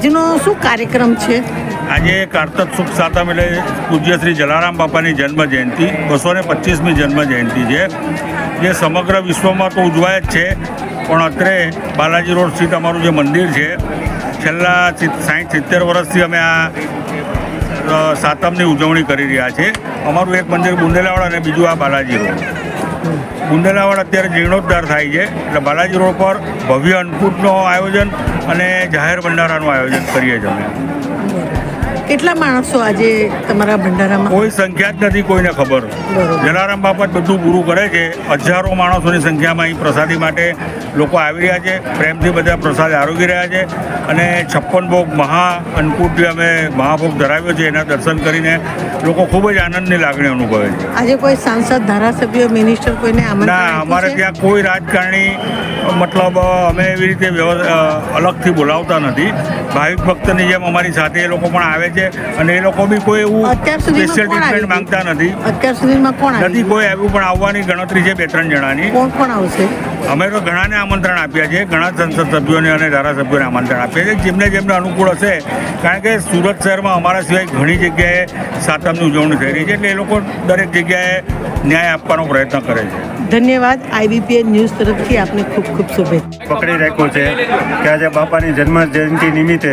આજનો શું કાર્યક્રમ છે? આજે કારતક સુખ સાતમ એટલે પૂજ્ય શ્રી જલારામ બાપાની જન્મ જયંતિ 225મી જન્મ જયંતિ છે, જે સમગ્ર વિશ્વમાં તો ઉજવાય જ છે, પણ અત્રે બાલાજી રોડ સ્થિત અમારું જે મંદિર છે, છેલ્લા 60-70 વર્ષથી અમે આ સાતમની ઉજવણી કરી રહ્યા છીએ. અમારું એક મંદિર બુંદેલાવાડ અને બીજું આ બાલાજી રોડ. બુંદેલાવાડ અત્યારે જીર્ણોદ્ધાર થાય છે, એટલે બાલાજી રોડ પર ભવ્ય અન્નકૂટનું આયોજન અને જાહેર ભંડારાનું આયોજન કરીએ છીએ અમે. કેટલા માણસો આજે તમારા ભંડારામાં? કોઈ સંખ્યા જ નથી, કોઈને ખબર. જલારામ બાપા જ બધું પૂરું કરે છે. હજારો માણસોની સંખ્યામાં અહીં પ્રસાદી માટે લોકો આવી રહ્યા છે. પ્રેમથી બધા પ્રસાદ આરોગી રહ્યા છે અને 56 ભોગ મહા અન્નકૂટ જે અમે મહાભોગ ધરાવ્યો છે એના દર્શન કરીને લોકો ખૂબ જ આનંદની લાગણી અનુભવે છે. આજે કોઈ સાંસદ, ધારાસભ્ય, મિનિસ્ટર કોઈને આમંત્રણ ના, અમારે ત્યાં કોઈ રાજકારણી મતલબ અમે એવી રીતે અલગથી બોલાવતા નથી. ભાવિક ભક્તની જેમ અમારી સાથે એ લોકો પણ આવે છે અને એ લોકો બી કોઈ એવું સ્પેશિયલ ટ્રીટમેન્ટ માંગતા નથી. અત્યાર સુધીમાં કોણ નથી કોઈ આવ્યું, પણ આવવાની ગણતરી છે 2-3 જણાની. કોણ કોણ આવશે? અમે તો ઘણાને આમંત્રણ આપ્યા છે, ઘણા સંસદ સભ્યોને અને ધારાસભ્યોને આમંત્રણ આપ્યા છે, જેમને અનુકૂળ હશે. કારણ કે સુરત શહેરમાં અમારા સિવાય ઘણી જગ્યાએ સાતમની ઉજવણી થઈ રહી છે, એટલે એ લોકો દરેક જગ્યાએ ન્યાય આપવાનો પ્રયત્ન કરે છે. ધન્યવાદ. IBPN ન્યૂઝ તરફથી આપને ખૂબ ખૂબ શુભેચ્છા. પકડી રાખ્યો છે કે આજે બાપાની જન્મ જયંતિ નિમિત્તે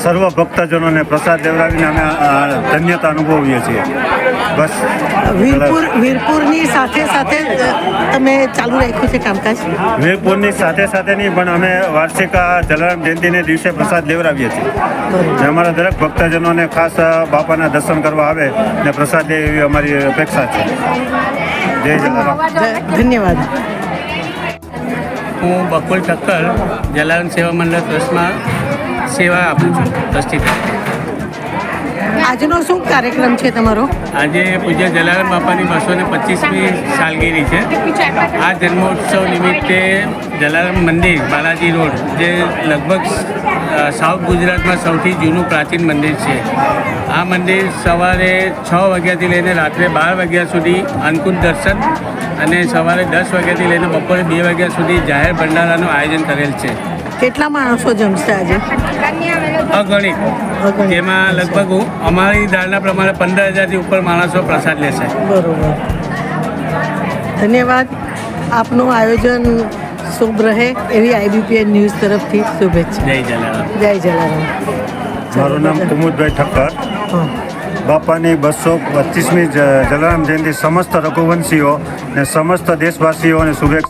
સર્વ ભક્તજનોને પ્રસાદ લેવડાવીને અમે ધન્યતા અનુભવીએ છીએ. બસ વીરપુરની સાથે સાથે તમે ચાલુ રાખ્યું છે કામકાજ? વીરપુરની સાથે સાથે નહીં, પણ અમે વાર્ષિક જલારામ જયંતિને દિવસે પ્રસાદ લેવડાવીએ છીએ. ને અમારા દરેક ભક્તજનોને ખાસ બાપાના દર્શન કરવા આવે ને પ્રસાદ લે એવી અમારી અપેક્ષા છે. જય જલારામ. ધન્યવાદ. હું બકુલ ઠક્કર જલારામ સેવા મંડળ ટ્રસ્ટમાં સેવા આપું છું, ટ્રસ્ટી તરીકે. આજનો શું કાર્યક્રમ છે તમારો? આજે પૂજ્ય જલારામ બાપાની 225મી સાલગીરી છે. આ જન્મોત્સવ નિમિત્તે જલારામ મંદિર બાલાજી રોડ, જે લગભગ સાઉથ ગુજરાતમાં સૌથી જૂનું પ્રાચીન મંદિર છે, આ મંદિર સવારે 6 વાગ્યાથી લઈને રાત્રે 12 વાગ્યા સુધી અન્નકૂટ દર્શન અને સવારે 10 વાગ્યાથી લઈને બપોરે 2 વાગ્યા સુધી જાહેર ભંડારાનું આયોજન કરેલ છે. કેટલા માણસો જમશે આજે? અગણિત, જેમાં લગભગ અમારી ધારણા પ્રમાણે 15,000થી ઉપર માણસો પ્રસાદ લેશે. બરોબર. ધન્યવાદ. આપનું આયોજન શુભ રહે એવી IBPN ન્યૂઝ તરફથી શુભેચ્છા. જય જલારામ. જય જલારામ. મારું નામ કુમુદભાઈ ઠક્કર. બાપાની 225મી જલારામ જયંતિ સમસ્ત રઘુવંશીઓ ને સમસ્ત દેશવાસીઓને શુભેચ્છા.